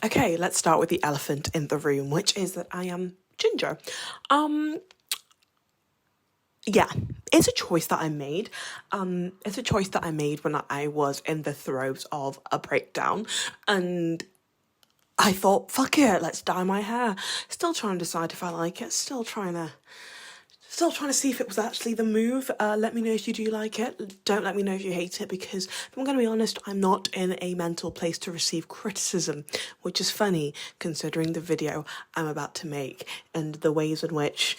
Okay, let's start with the elephant in the room, which is that I am ginger. Yeah, it's a choice that I made. It's a choice that I made when I was in the throes of a breakdown, and I thought, fuck it, let's dye my hair. Still trying to decide if I like it. Still trying to see if it was actually the move. Let me know if you do like it. Don't let me know if you hate it, because if I'm going to be honest, I'm not in a mental place to receive criticism, which is funny considering the video I'm about to make and the ways in which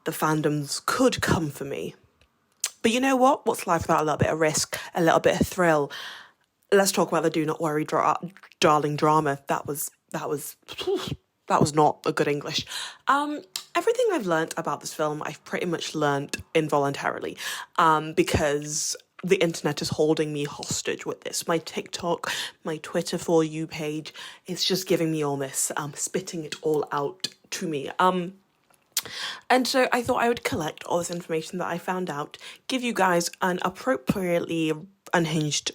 the fandoms could come for me. But you know what? What's life without a little bit of risk, a little bit of thrill? Let's talk about the Do Not Worry Darling drama. That was not a good English. Everything I've learnt about this film, I've pretty much learnt involuntarily, because the internet is holding me hostage with this. My TikTok, my Twitter For You page, it's just giving me all this, spitting it all out to me. And so I thought I would collect all this information that I found out, give you guys an appropriately unhinged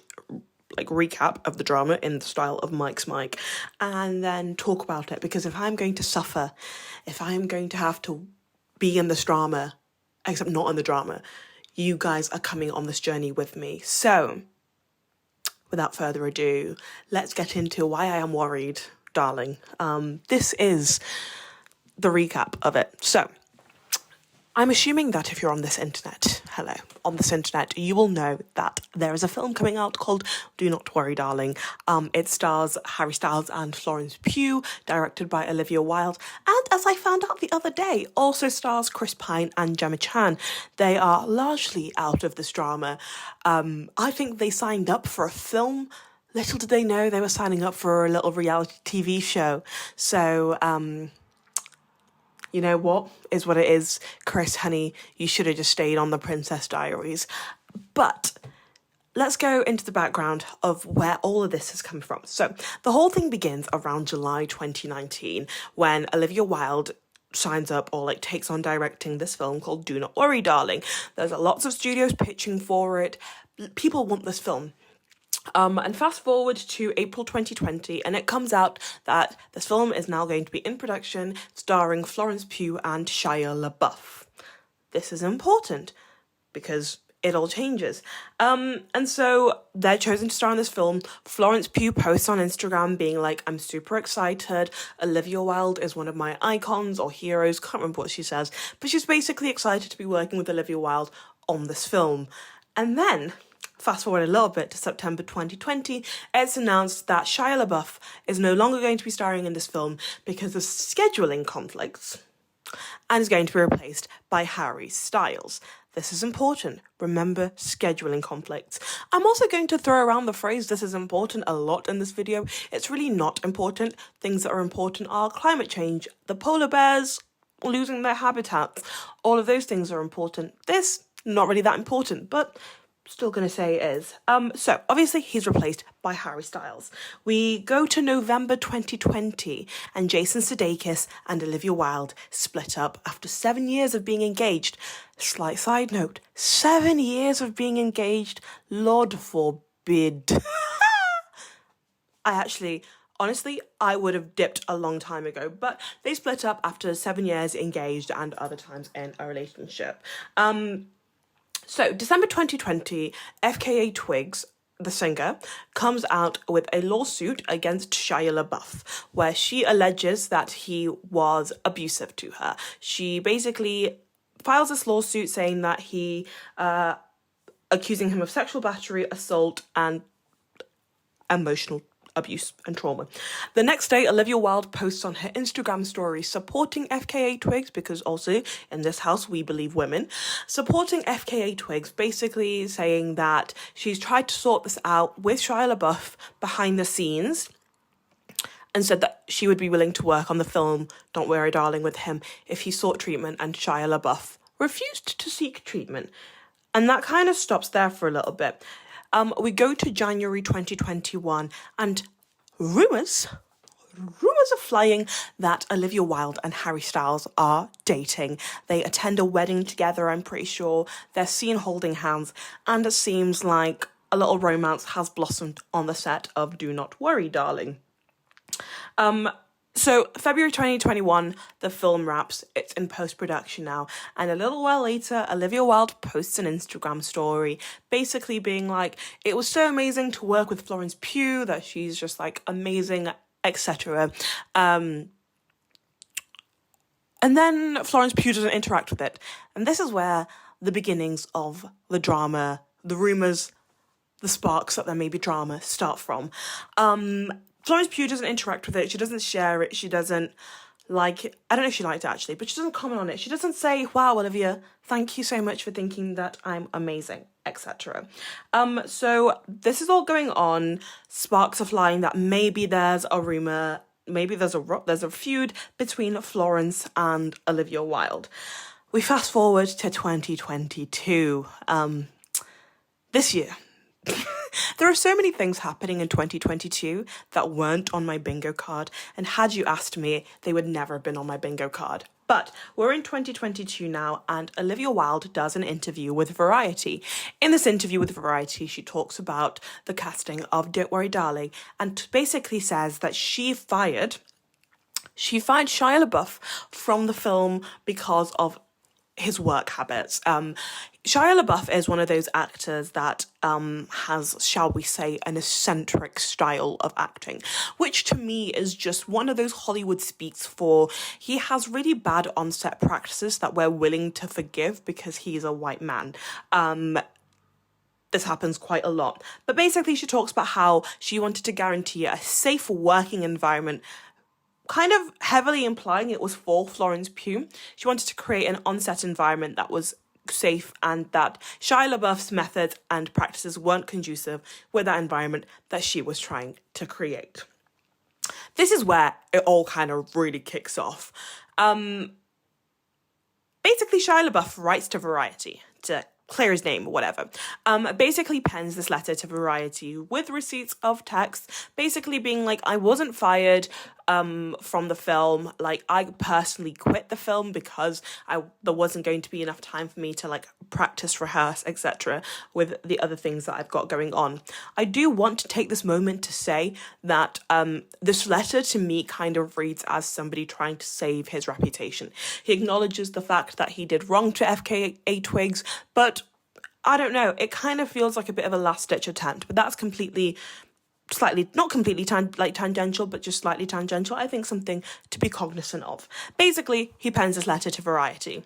recap of the drama in the style of Mike's Mike, and then talk about it, because if I'm going to suffer, if I'm going to have to be in this drama, except not in the drama, you guys are coming on this journey with me. So, without further ado, let's get into why I am worried, darling. This is the recap of it. So, I'm assuming that if you're on this internet, you will know that there is a film coming out called Do Not Worry Darling. It stars Harry Styles and Florence Pugh, directed by Olivia Wilde, and as I found out the other day, also stars Chris Pine and Gemma Chan. They are largely out of this drama. I think they signed up for a film. Little did they know they were signing up for a little reality TV show. So, you know what is what it is. Chris, honey, you should have just stayed on the Princess Diaries. But let's go into the background of where all of this has come from. So the whole thing begins around July 2019 when Olivia Wilde signs up or takes on directing this film called Do Not Worry Darling. There's lots of studios pitching for it. People want this film. And fast forward to April 2020, and it comes out that this film is now going to be in production, starring Florence Pugh and Shia LaBeouf. This is important because it all changes. And so they're chosen to star in this film. Florence Pugh posts on Instagram being like, I'm super excited. Olivia Wilde is one of my icons or heroes. Can't remember what she says, but she's basically excited to be working with Olivia Wilde on this film. And then fast forward a little bit to September 2020, it's announced that Shia LaBeouf is no longer going to be starring in this film because of scheduling conflicts and is going to be replaced by Harry Styles. This is important. Remember, scheduling conflicts. I'm also going to throw around the phrase "this is important" a lot in this video. It's really not important. Things that are important are climate change, the polar bears losing their habitats. All of those things are important. This, not really that important, but still going to say it is. So obviously he's replaced by Harry Styles. We go to November 2020 and Jason Sudeikis and Olivia Wilde split up after 7 years of being engaged. Slight side note, 7 years of being engaged, Lord forbid. Honestly, I would have dipped a long time ago, but they split up after 7 years engaged and other times in a relationship. So, December 2020, FKA Twigs, the singer, comes out with a lawsuit against Shia LaBeouf, where she alleges that he was abusive to her. She basically files this lawsuit saying that he, accusing him of sexual battery, assault, and emotional abuse and trauma. The next day, Olivia Wilde posts on her Instagram story supporting FKA Twigs, because also in this house we believe women, supporting FKA Twigs, basically saying that she's tried to sort this out with Shia LaBeouf behind the scenes and said that she would be willing to work on the film Don't Worry Darling with him if he sought treatment, and Shia LaBeouf refused to seek treatment. And that kind of stops there for a little bit. We go to January 2021 and rumours are flying that Olivia Wilde and Harry Styles are dating. They attend a wedding together, I'm pretty sure. They're seen holding hands, and it seems like a little romance has blossomed on the set of Do Not Worry Darling. So February 2021, the film wraps. It's in post-production now. And a little while later, Olivia Wilde posts an Instagram story basically being like, it was so amazing to work with Florence Pugh, that she's just like amazing, etc. And then Florence Pugh doesn't interact with it. And this is where the beginnings of the drama, the rumours, the sparks that there may be drama start from. Florence Pugh doesn't interact with it. She doesn't share it. She doesn't like it. I don't know if she liked it actually, but she doesn't comment on it. She doesn't say, wow, Olivia, thank you so much for thinking that I'm amazing, etc. So this is all going on. Sparks are flying that maybe there's a rumour, maybe there's a feud between Florence and Olivia Wilde. We fast forward to 2022. This year. There are so many things happening in 2022 that weren't on my bingo card, and had you asked me, they would never have been on my bingo card. But we're in 2022 now, and Olivia Wilde does an interview with Variety. In this interview with Variety, she talks about the casting of Don't Worry Darling, and basically says that she fired Shia LaBeouf from the film because of his work habits. Shia LaBeouf is one of those actors that has, shall we say, an eccentric style of acting, which to me is just one of those Hollywood speaks for. He has really bad on-set practices that we're willing to forgive because he's a white man. This happens quite a lot. But basically she talks about how she wanted to guarantee a safe working environment, kind of heavily implying it was for Florence Pugh. She wanted to create an on-set environment that was safe, and that Shia LaBeouf's methods and practices weren't conducive with that environment that she was trying to create. This is where it all kind of really kicks off. Basically, Shia LaBeouf writes to Variety to clear his name or whatever, basically pens this letter to Variety with receipts of text, basically being like, I wasn't fired from the film, like I personally quit the film because there wasn't going to be enough time for me to like practice, rehearse, etc. with the other things that I've got going on. I do want to take this moment to say that this letter to me kind of reads as somebody trying to save his reputation. He acknowledges the fact that he did wrong to FKA Twigs, but I don't know, it kind of feels like a bit of a last-ditch attempt, but that's slightly, not completely tangential, but just slightly tangential. I think something to be cognizant of. Basically, he pens this letter to Variety.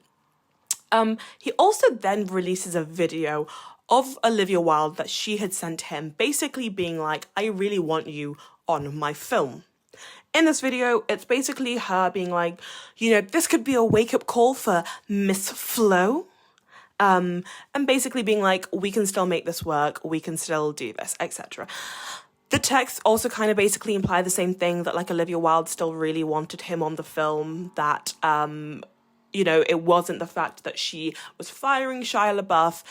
He also then releases a video of Olivia Wilde that she had sent him, basically being like, I really want you on my film. In this video, it's basically her being like, you know, this could be a wake-up call for Miss Flo. And basically being like, we can still make this work, we can still do this, etc. The text also kind of basically imply the same thing, that like Olivia Wilde still really wanted him on the film, that, you know, it wasn't the fact that she was firing Shia LaBeouf,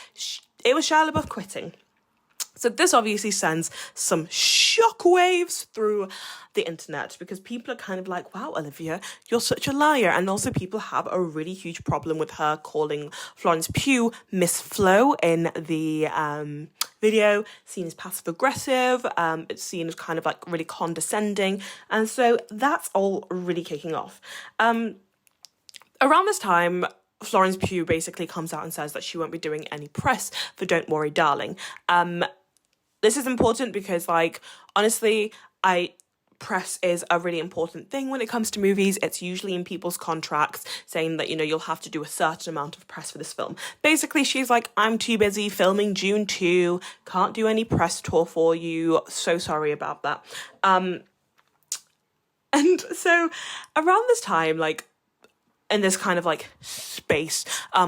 it was Shia LaBeouf quitting. So this obviously sends some shockwaves through the internet, because people are kind of like, wow, Olivia, you're such a liar. And also people have a really huge problem with her calling Florence Pugh Miss Flo in the video, seen as passive aggressive. It's seen as kind of like really condescending. And so that's all really kicking off. Around this time, Florence Pugh basically comes out and says that she won't be doing any press for Don't Worry Darling. This is important because, like, honestly, press is a really important thing when it comes to movies. It's usually in people's contracts saying that, you know, you'll have to do a certain amount of press for this film. Basically, she's like, I'm too busy filming June 2, can't do any press tour for you, so sorry about that. And so around this time, like, in this kind of like space,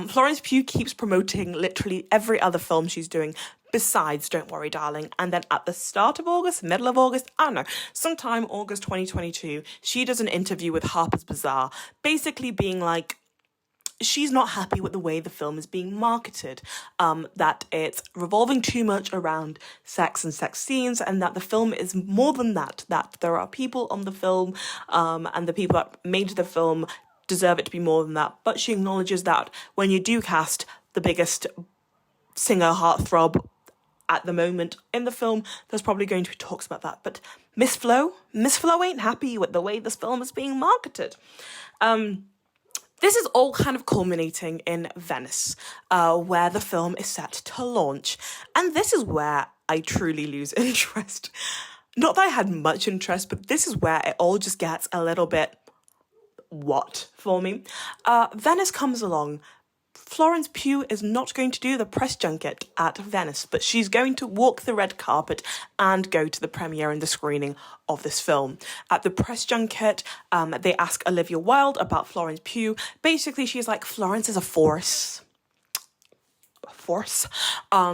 Florence Pugh keeps promoting literally every other film she's doing besides Don't Worry Darling. And then at the start of August, middle of August, I don't know, sometime August 2022, she does an interview with Harper's Bazaar, basically being like, she's not happy with the way the film is being marketed, that it's revolving too much around sex and sex scenes, and that the film is more than that there are people on the film, and the people that made the film deserve it to be more than that. But she acknowledges that when you do cast the biggest singer heartthrob at the moment in the film, there's probably going to be talks about that. But Miss Flo ain't happy with the way this film is being marketed. This is all kind of culminating in Venice, where the film is set to launch. And this is where I truly lose interest. Not that I had much interest, but this is where it all just gets a little bit what for me. Venice comes along. Florence Pugh is not going to do the press junket at Venice, but she's going to walk the red carpet and go to the premiere and the screening of this film. At the press junket, they ask Olivia Wilde about Florence Pugh. Basically, she's like, Florence is a force.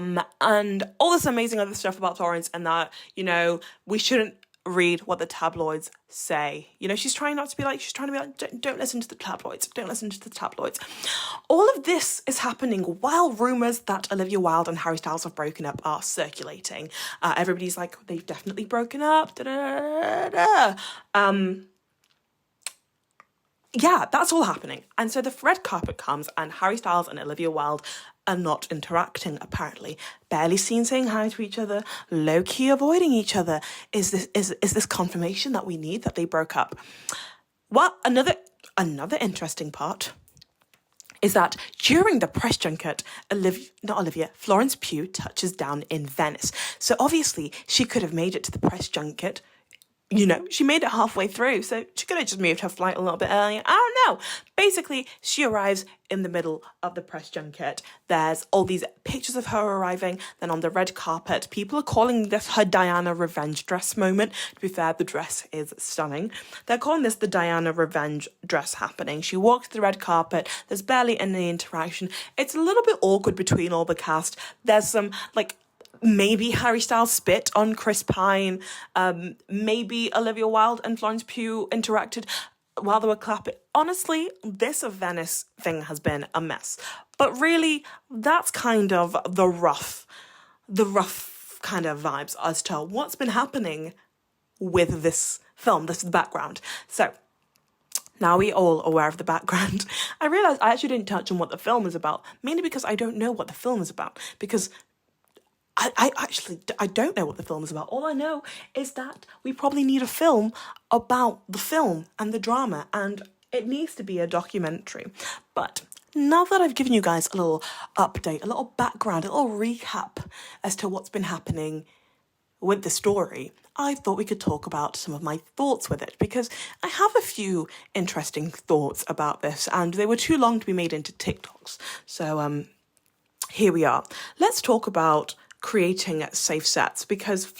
And all this amazing other stuff about Florence, and that, you know, we shouldn't read what the tabloids say. You know, she's trying to be like, don't listen to the tabloids. All of this is happening while rumours that Olivia Wilde and Harry Styles have broken up are circulating. Everybody's like, they've definitely broken up. Yeah, that's all happening. And so the red carpet comes and Harry Styles and Olivia Wilde are not interacting, apparently. Barely seen saying hi to each other, low-key avoiding each other. Is this confirmation that we need that they broke up? Well, another interesting part is that during the press junket, Florence Pugh touches down in Venice. So obviously she could have made it to the press junket. You know, she made it halfway through, so she could have just moved her flight a little bit earlier. I don't know. Basically, she arrives in the middle of the press junket. There's all these pictures of her arriving. Then on the red carpet, people are calling this her Diana revenge dress moment. To be fair, the dress is stunning. They're calling this the Diana revenge dress happening. She walks the red carpet. There's barely any interaction. It's a little bit awkward between all the cast. There's some, maybe Harry Styles spit on Chris Pine. Maybe Olivia Wilde and Florence Pugh interacted while they were clapping. Honestly, this Venice thing has been a mess. But really, that's kind of the rough kind of vibes as to what's been happening with this film. This is the background. So now we're all aware of the background. I realised I actually didn't touch on what the film is about, mainly because I don't know what the film is about. Because I don't know what the film is about. All I know is that we probably need a film about the film and the drama, and it needs to be a documentary. But now that I've given you guys a little update, a little background, a little recap as to what's been happening with the story, I thought we could talk about some of my thoughts with it, because I have a few interesting thoughts about this, and they were too long to be made into TikToks. So here we are. Let's talk about creating safe sets, because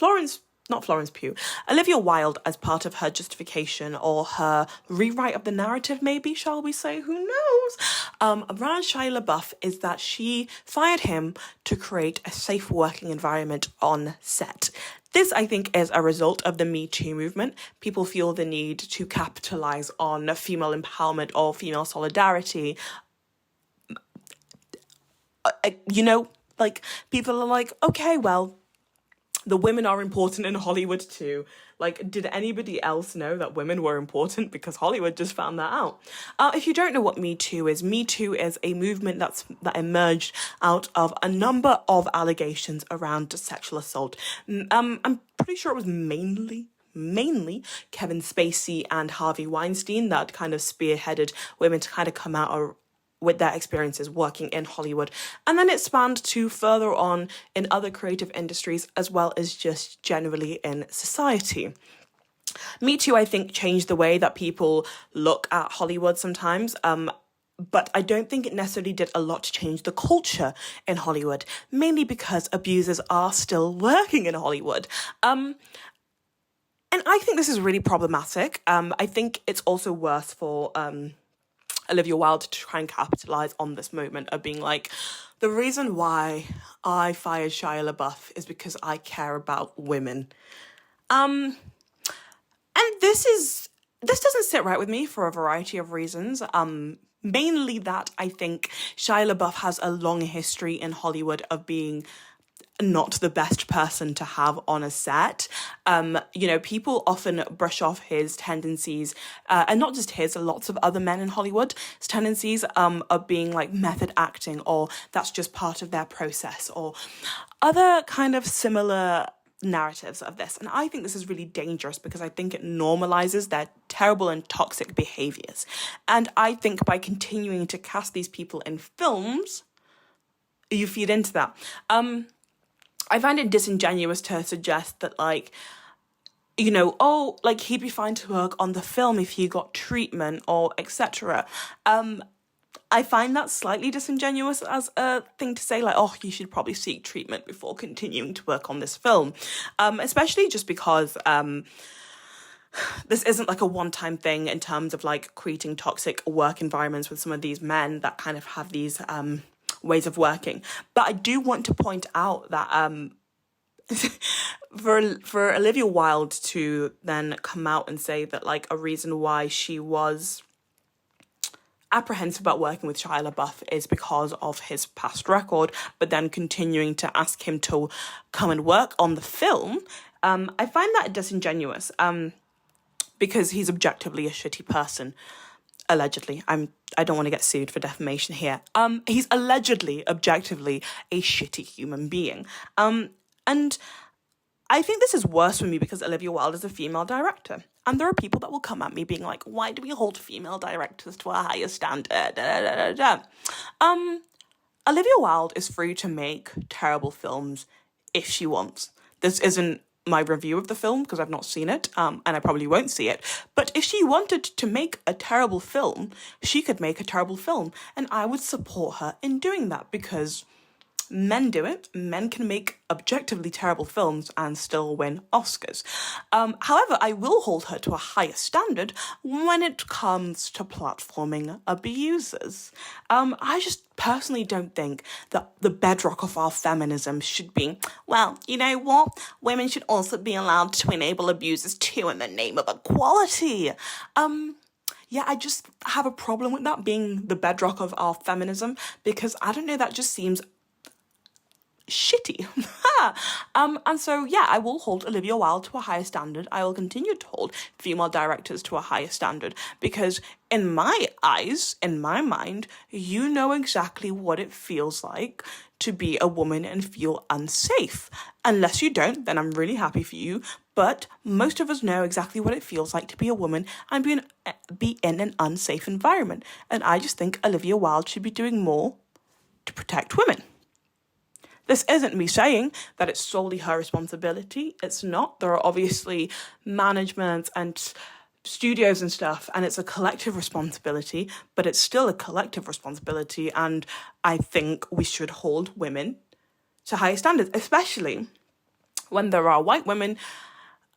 Olivia Wilde, as part of her justification or her rewrite of the narrative, maybe, shall we say, who knows, around Shia LaBeouf, is that she fired him to create a safe working environment on set. This, I think, is a result of the Me Too movement. People feel the need to capitalise on female empowerment or female solidarity. People are like, okay, well, the women are important in Hollywood too. Did anybody else know that women were important? Because Hollywood just found that out. If you don't know what Me Too is a movement that emerged out of a number of allegations around sexual assault. I'm pretty sure it was mainly Kevin Spacey and Harvey Weinstein that kind of spearheaded women to kind of come out with their experiences working in Hollywood. And then it spanned to further on in other creative industries, as well as just generally in society. Me Too, I think, changed the way that people look at Hollywood sometimes. But I don't think it necessarily did a lot to change the culture in Hollywood, mainly because abusers are still working in Hollywood. And I think this is really problematic. I think it's also worse for Olivia Wilde to try and capitalise on this moment of being like, the reason why I fired Shia LaBeouf is because I care about women. And this doesn't sit right with me for a variety of reasons. Mainly that I think Shia LaBeouf has a long history in Hollywood of being not the best person to have on a set. People often brush off his tendencies, and not just his, lots of other men in Hollywood's tendencies of being like method acting, or that's just part of their process, or other kind of similar narratives of this. And I think this is really dangerous because I think it normalizes their terrible and toxic behaviors. And I think by continuing to cast these people in films, you feed into that. I find it disingenuous to suggest that, like, he'd be fine to work on the film if he got treatment or etc. I find that slightly disingenuous as a thing to say, like, oh, you should probably seek treatment before continuing to work on this film. Especially just because this isn't like a one-time thing in terms of like creating toxic work environments with some of these men that kind of have these ways of working. But I do want to point out that for Olivia Wilde to then come out and say that like a reason why she was apprehensive about working with Shia LaBeouf is because of his past record, but then continuing to ask him to come and work on the film, I find that disingenuous, because he's objectively a shitty person. Allegedly. I don't want to get sued for defamation here. He's allegedly, objectively, a shitty human being. And I think this is worse for me because Olivia Wilde is a female director. And there are people that will come at me being like, why do we hold female directors to a higher standard? Olivia Wilde is free to make terrible films if she wants. This isn't my review of the film because I've not seen it, and I probably won't see it. But if she wanted to make a terrible film, she could make a terrible film. And I would support her in doing that because men do it. Men can make objectively terrible films and still win Oscars. However, I will hold her to a higher standard when it comes to platforming abusers. I just personally don't think that the bedrock of our feminism should be, well, you know what? Women should also be allowed to enable abusers too in the name of equality. I just have a problem with that being the bedrock of our feminism because I don't know, that just seems shitty. And so, I will hold Olivia Wilde to a higher standard. I will continue to hold female directors to a higher standard because in my eyes, in my mind, you know exactly what it feels like to be a woman and feel unsafe. Unless you don't, then I'm really happy for you. But most of us know exactly what it feels like to be a woman and be in an unsafe environment. And I just think Olivia Wilde should be doing more to protect women. This isn't me saying that it's solely her responsibility. It's not. There are obviously management and studios and stuff, and it's a collective responsibility, but it's still a collective responsibility, and I think we should hold women to higher standards, especially when there are white women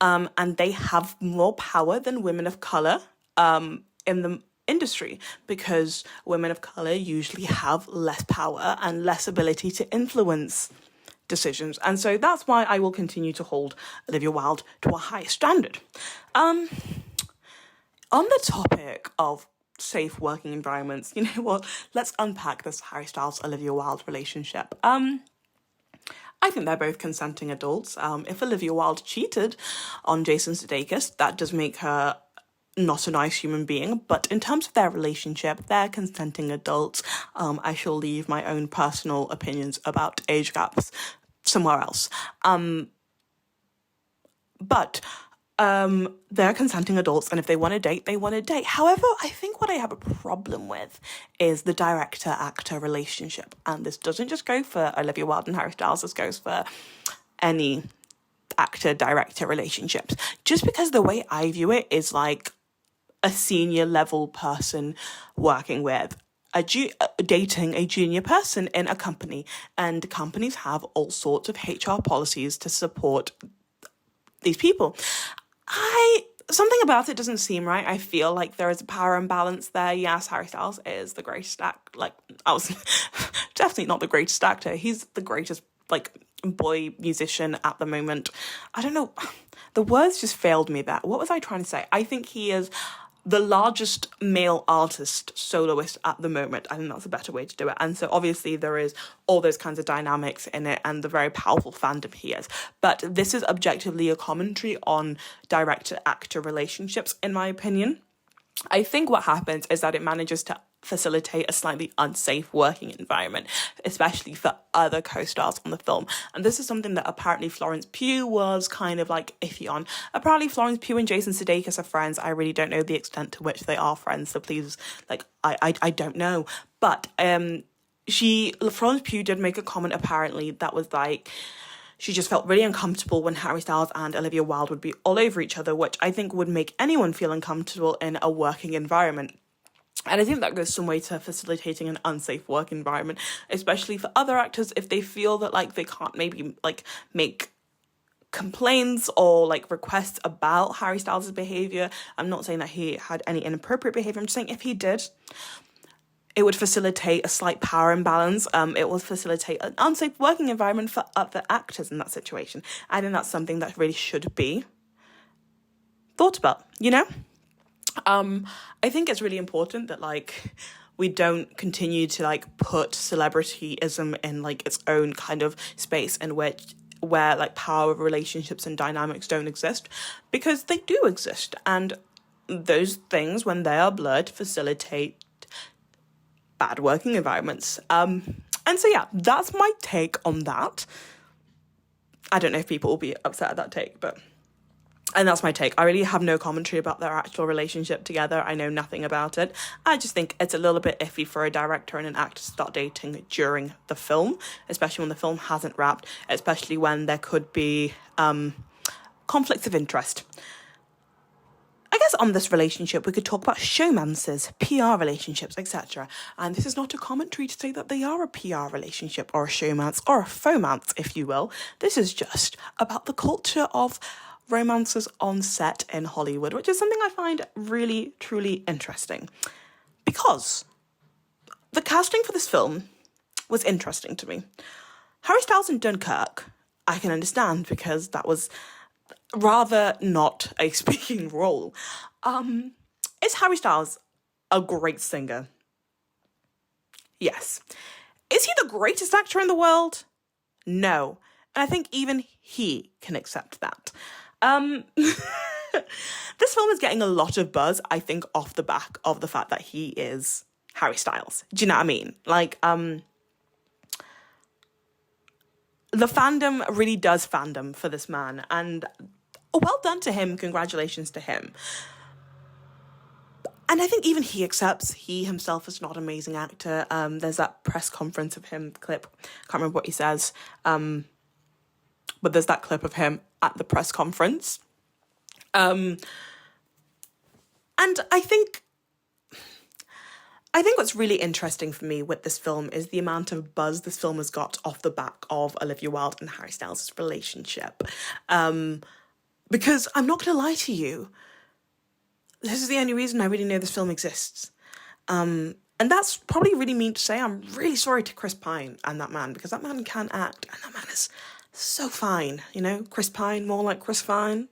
and they have more power than women of colour in the industry, because women of colour usually have less power and less ability to influence decisions. And so that's why I will continue to hold Olivia Wilde to a higher standard. On the topic of safe working environments, you know what? Let's unpack this Harry Styles-Olivia Wilde relationship. I think they're both consenting adults. If Olivia Wilde cheated on Jason Sudeikis, that does make her not a nice human being, but in terms of their relationship, they're consenting adults. I shall leave my own personal opinions about age gaps somewhere else. But they're consenting adults, and if they want to date, they want to date. However, I think what I have a problem with is the director-actor relationship. And this doesn't just go for Olivia Wilde and Harry Styles, this goes for any actor-director relationships. Just because the way I view it is like a senior level person working with dating a junior person in a company, and companies have all sorts of HR policies to support these people. Something about it doesn't seem right. I feel like there is a power imbalance there. Yes, Harry Styles is the greatest actor. Like, I was definitely not the greatest actor. He's the greatest, like, boy musician at the moment. I don't know. The words just failed me there. What was I trying to say? I think he is the largest male artist soloist at the moment. I think that's a better way to do it. And so obviously there is all those kinds of dynamics in it and the very powerful fandom he is. But this is objectively a commentary on director-actor relationships, in my opinion. I think what happens is that it manages to facilitate a slightly unsafe working environment, especially for other co-stars on the film. And this is something that apparently Florence Pugh was kind of like iffy on. Apparently Florence Pugh and Jason Sudeikis are friends. I really don't know the extent to which they are friends, so please, like, I don't know. But Florence Pugh did make a comment apparently that was like, she just felt really uncomfortable when Harry Styles and Olivia Wilde would be all over each other, which I think would make anyone feel uncomfortable in a working environment. And I think that goes some way to facilitating an unsafe work environment, especially for other actors if they feel that, like, they can't maybe, like, make complaints or, like, requests about Harry Styles' behaviour. I'm not saying that he had any inappropriate behaviour. I'm just saying if he did, it would facilitate a slight power imbalance. It would facilitate an unsafe working environment for other actors in that situation. I think that's something that really should be thought about, you know? I think it's really important that, like, we don't continue to, like, put celebrityism in, like, its own kind of space in where, like, power relationships and dynamics don't exist, because they do exist. And those things, when they are blurred, facilitate bad working environments. And so, yeah, that's my take on that. I don't know if people will be upset at that take, and that's my take. I really have no commentary about their actual relationship together. I know nothing about it. I just think it's a little bit iffy for a director and an actor to start dating during the film, especially when the film hasn't wrapped, especially when there could be conflicts of interest. I guess on this relationship, we could talk about showmances, PR relationships, etc. And this is not a commentary to say that they are a PR relationship or a showmance or a fomance, if you will. This is just about the culture of romances on set in Hollywood, which is something I find really, truly interesting. Because the casting for this film was interesting to me. Harry Styles in Dunkirk, I can understand, because that was rather not a speaking role. Is Harry Styles a great singer? Yes. Is he the greatest actor in the world? No. And I think even he can accept that. This film is getting a lot of buzz, I think, off the back of the fact that he is Harry Styles. Do you know what I mean? Like, the fandom really does fandom for this man, and well done to him, congratulations to him. And I think even he accepts he himself is not an amazing actor. There's that press conference of him clip, can't remember what he says, but there's that clip of him at the press conference. And I think what's really interesting for me with this film is the amount of buzz this film has got off the back of Olivia Wilde and Harry Styles' relationship. Because I'm not going to lie to you, this is the only reason I really know this film exists. And that's probably really mean to say. I'm really sorry to Chris Pine and that man, because that man can act, and that man is so fine, you know? Chris Pine, more like Chris Fine.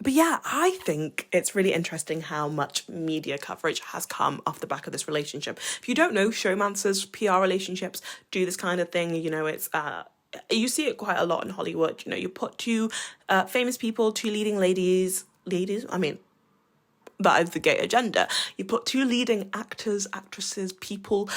But yeah, I think it's really interesting how much media coverage has come off the back of this relationship. If you don't know, showmances, PR relationships do this kind of thing. You know, it's you see it quite a lot in Hollywood. You know, you put two famous people, two leading ladies, I mean, that is the gay agenda. You put two leading actors, actresses, people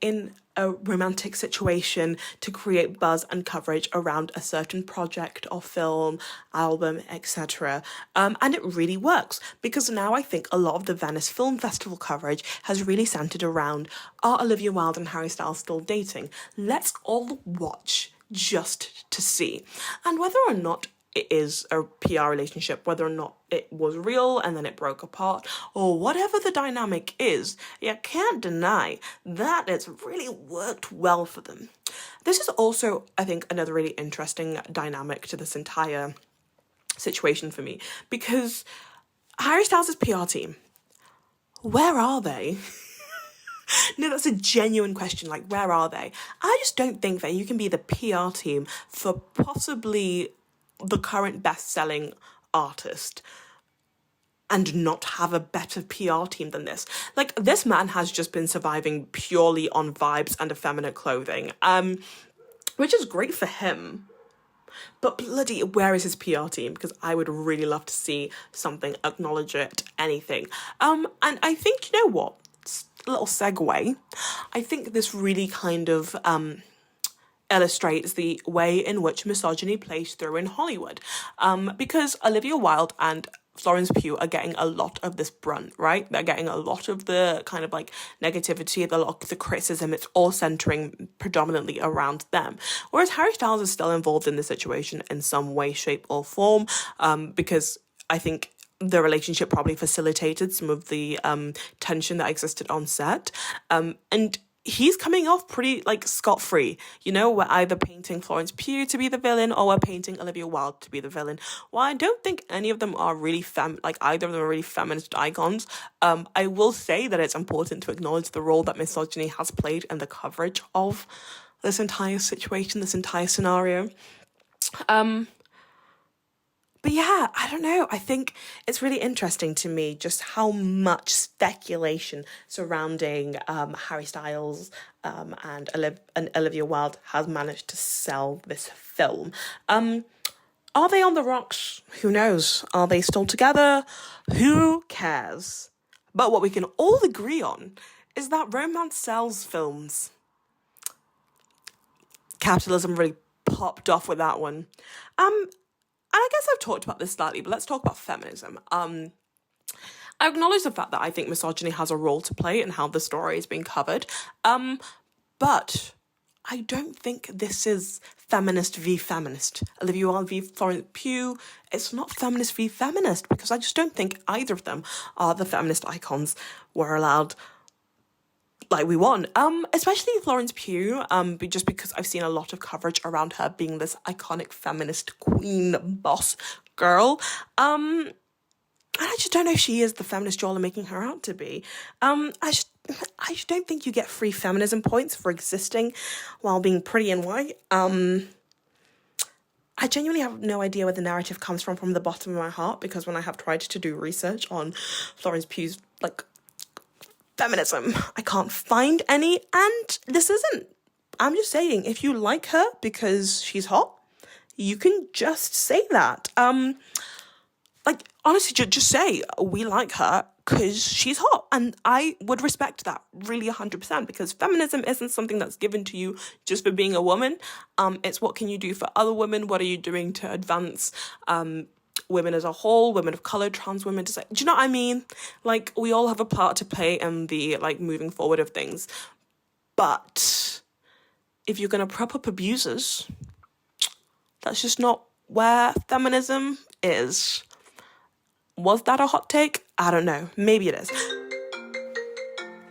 in a romantic situation to create buzz and coverage around a certain project or film, album, etc. And it really works, because now I think a lot of the Venice Film Festival coverage has really centred around, are Olivia Wilde and Harry Styles still dating? Let's all watch just to see. And whether or not it is a PR relationship, whether or not it was real and then it broke apart, or whatever the dynamic is, you can't deny that it's really worked well for them. This is also, I think, another really interesting dynamic to this entire situation for me, because Harry Styles' PR team, where are they? No, that's a genuine question. Like, where are they? I just don't think that you can be the PR team for possibly the current best-selling artist and not have a better PR team than this. Like, this man has just been surviving purely on vibes and effeminate clothing, which is great for him. But bloody, where is his PR team? Because I would really love to see something acknowledge it, anything. And I think, you know what? A little segue. I think this really kind of illustrates the way in which misogyny plays through in Hollywood. Because Olivia Wilde and Florence Pugh are getting a lot of this brunt, right? They're getting a lot of the kind of like negativity, the criticism. It's all centering predominantly around them. Whereas Harry Styles is still involved in the situation in some way, shape or form, because I think the relationship probably facilitated some of the tension that existed on set. And he's coming off pretty, like, scot-free. You know, we're either painting Florence Pugh to be the villain or we're painting Olivia Wilde to be the villain. While I don't think any of them are really either of them are really feminist icons, I will say that it's important to acknowledge the role that misogyny has played in the coverage of this entire situation, this entire scenario. But yeah, I don't know. I think it's really interesting to me just how much speculation surrounding Harry Styles and Olivia Wilde has managed to sell this film. Are they on the rocks? Who knows? Are they still together? Who cares? But what we can all agree on is that romance sells films. Capitalism really popped off with that one. And I guess I've talked about this slightly, but let's talk about feminism. I acknowledge the fact that I think misogyny has a role to play in how the story is being covered. But I don't think this is feminist v feminist. Olivia Wilde v Florence Pugh. It's not feminist v feminist, because I just don't think either of them are the feminist icons we're allowed, like, we want. Especially Florence Pugh, just because I've seen a lot of coverage around her being this iconic feminist queen boss girl. And I just don't know if she is the feminist y'all are making her out to be. I just don't think you get free feminism points for existing while being pretty and white. I genuinely have no idea where the narrative comes from the bottom of my heart, because when I have tried to do research on Florence Pugh's, like, feminism, I can't find any, and this isn't. I'm just saying, if you like her because she's hot, you can just say that. Like, honestly, just say, we like her because she's hot, and I would respect that really 100%, because feminism isn't something that's given to you just for being a woman. It's what can you do for other women? What are you doing to advance women as a whole, women of colour, trans women, do you know what I mean? Like, we all have a part to play in the, like, moving forward of things. But if you're going to prop up abusers, that's just not where feminism is. Was that a hot take? I don't know. Maybe it is.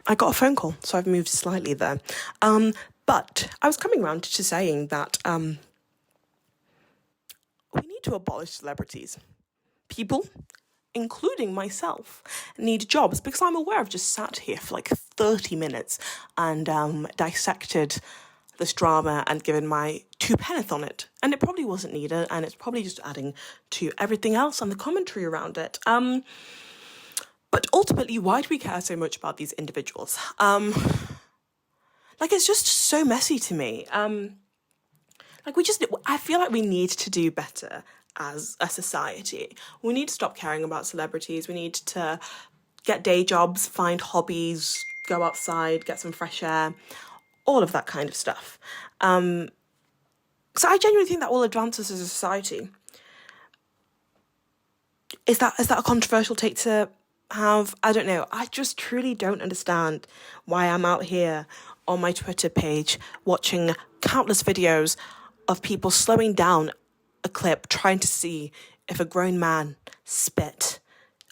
I got a phone call, so I've moved slightly there. But I was coming around to saying that we need to abolish celebrities. People, including myself, need jobs, because I'm aware I've just sat here for like 30 minutes and dissected this drama and given my 2 penneth on it. And it probably wasn't needed, and it's probably just adding to everything else and the commentary around it. But ultimately, why do we care so much about these individuals? Like, it's just so messy to me. I feel like we need to do better as a society. We need to stop caring about celebrities. We need to get day jobs, find hobbies, go outside, get some fresh air, all of that kind of stuff. So I genuinely think that will advance us as a society. Is that a controversial take to have? I don't know. I just truly don't understand why I'm out here on my Twitter page watching countless videos of people slowing down a clip trying to see if a grown man spit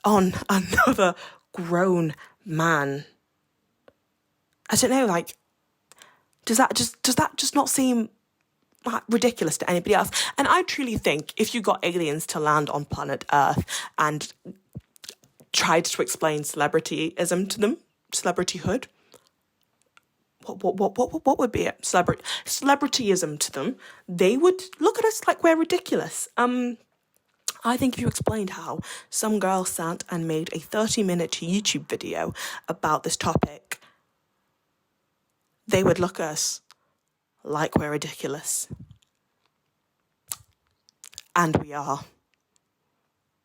on another grown man. I don't know, like, does that just not seem ridiculous to anybody else? And I truly think if you got aliens to land on planet Earth and tried to explain celebrityism to them, celebrityhood, what would be it? Celebrityism to them, they would look at us like we're ridiculous. I think if you explained how some girl sat and made a 30-minute YouTube video about this topic, they would look at us like we're ridiculous. And we are.